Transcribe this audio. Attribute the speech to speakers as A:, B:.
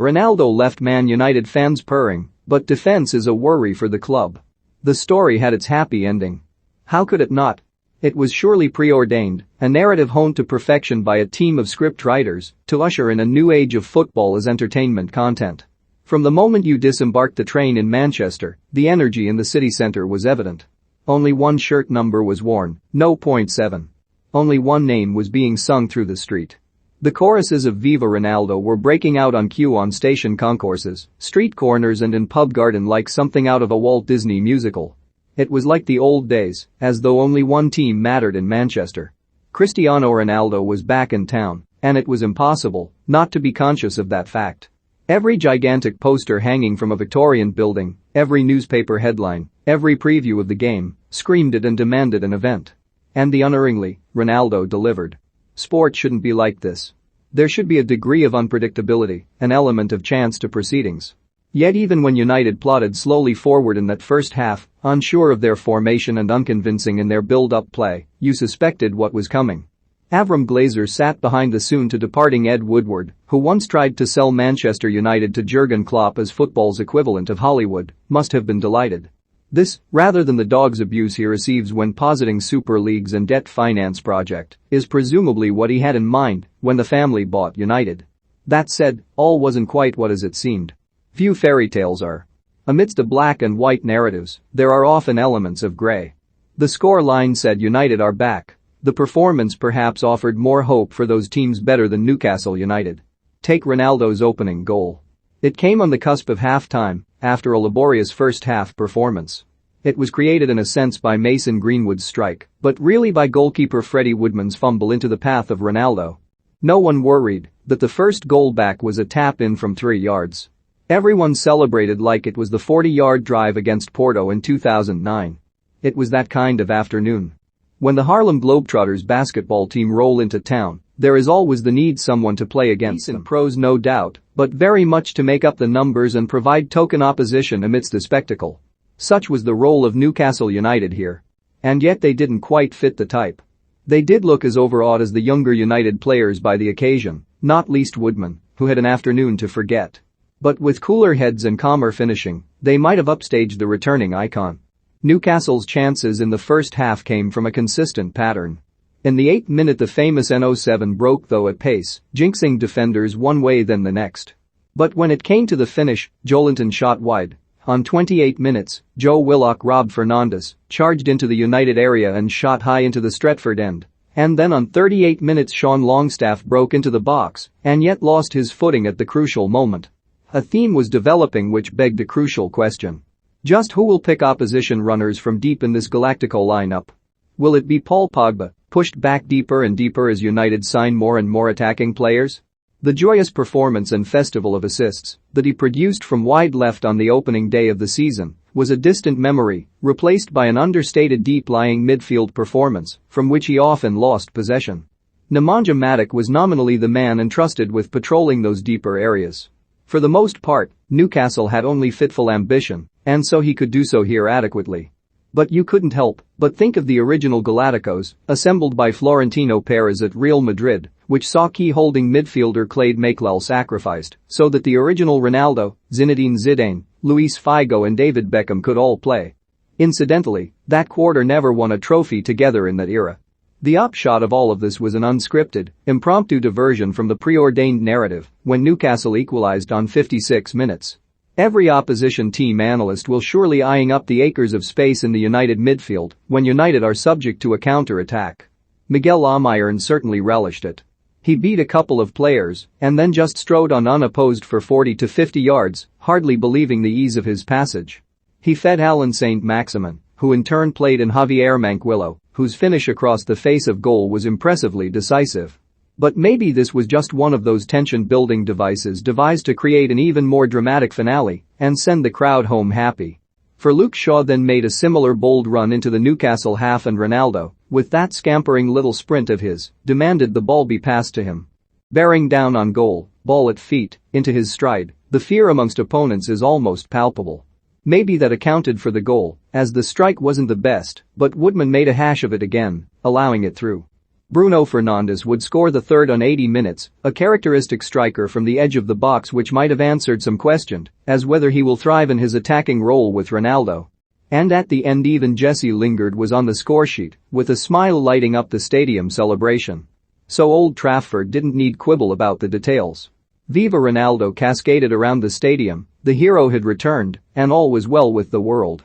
A: Ronaldo left Man United fans purring, but defense is a worry for the club. The story had its happy ending. How could it not? It was surely preordained, a narrative honed to perfection by a team of script writers to usher in a new age of football as entertainment content. From the moment you disembarked the train in Manchester, the energy in the city centre was evident. Only one shirt number was worn, no .7. Only one name was being sung through the street. The choruses of Viva Ronaldo were breaking out on cue on station concourses, street corners and in pub garden like something out of a Walt Disney musical. It was like the old days, as though only one team mattered in Manchester. Cristiano Ronaldo was back in town, and it was impossible not to be conscious of that fact. Every gigantic poster hanging from a Victorian building, every newspaper headline, every preview of the game, screamed it and demanded an event. And unerringly, Ronaldo delivered. Sport shouldn't be like this. There should be a degree of unpredictability, an element of chance to proceedings. Yet even when United plodded slowly forward in that first half, unsure of their formation and unconvincing in their build-up play, you suspected what was coming. Avram Glazer sat behind the soon-to-departing Ed Woodward, who once tried to sell Manchester United to Jurgen Klopp as football's equivalent of Hollywood, must have been delighted. This, rather than the dog's abuse he receives when positing super leagues and debt finance project, is presumably what he had in mind when the family bought United. That said, all wasn't quite what as it seemed. Few fairy tales are. Amidst the black and white narratives, there are often elements of grey. The score line said United are back. The performance perhaps offered more hope for those teams better than Newcastle United. Take Ronaldo's opening goal. It came on the cusp of half-time, after a laborious first-half performance. It was created in a sense by Mason Greenwood's strike, but really by goalkeeper Freddie Woodman's fumble into the path of Ronaldo. No one worried that the first goal back was a tap-in from 3 yards. Everyone celebrated like it was the 40-yard drive against Porto in 2009. It was that kind of afternoon. When the Harlem Globetrotters basketball team roll into town, there is always the need someone to play against them. Pros no doubt, but very much to make up the numbers and provide token opposition amidst the spectacle. Such was the role of Newcastle United here. And yet they didn't quite fit the type. They did look as overawed as the younger United players by the occasion, not least Woodman, who had an afternoon to forget. But with cooler heads and calmer finishing, they might have upstaged the returning icon. Newcastle's chances in the first half came from a consistent pattern. In the 8th minute the famous N07 broke though at pace, jinxing defenders one way then the next. But when it came to the finish, Joelinton shot wide. On 28 minutes, Joe Willock robbed Fernandes, charged into the United area and shot high into the Stretford end. And then on 38 minutes Sean Longstaff broke into the box and yet lost his footing at the crucial moment. A theme was developing which begged a crucial question. Just who will pick opposition runners from deep in this Galactico lineup? Will it be Paul Pogba, pushed back deeper and deeper as United sign more and more attacking players? The joyous performance and festival of assists that he produced from wide left on the opening day of the season was a distant memory, replaced by an understated deep-lying midfield performance from which he often lost possession. Nemanja Matic was nominally the man entrusted with patrolling those deeper areas. For the most part, Newcastle had only fitful ambition, and so he could do so here adequately. But you couldn't help but think of the original Galacticos, assembled by Florentino Perez at Real Madrid, which saw key-holding midfielder Claude Makélélé sacrificed so that the original Ronaldo, Zinedine Zidane, Luis Figo and David Beckham could all play. Incidentally, that quarter never won a trophy together in that era. The upshot of all of this was an unscripted, impromptu diversion from the preordained narrative when Newcastle equalized on 56 minutes. Every opposition team analyst will surely eyeing up the acres of space in the United midfield when United are subject to a counter-attack. Miguel Almiron certainly relished it. He beat a couple of players and then just strode on unopposed for 40 to 50 yards, hardly believing the ease of his passage. He fed Alan Saint-Maximin, who in turn played in Javier Manquillo, whose finish across the face of goal was impressively decisive. But maybe this was just one of those tension-building devices devised to create an even more dramatic finale and send the crowd home happy. For Luke Shaw then made a similar bold run into the Newcastle half and Ronaldo, with that scampering little sprint of his, demanded the ball be passed to him. Bearing down on goal, ball at feet, into his stride, the fear amongst opponents is almost palpable. Maybe that accounted for the goal, as the strike wasn't the best, but Woodman made a hash of it again, allowing it through. Bruno Fernandes would score the third on 80 minutes, a characteristic striker from the edge of the box which might have answered some questioned as whether he will thrive in his attacking role with Ronaldo. And at the end even Jesse Lingard was on the scoresheet, with a smile lighting up the stadium celebration. So Old Trafford didn't need quibble about the details. Viva Ronaldo cascaded around the stadium, the hero had returned, and all was well with the world.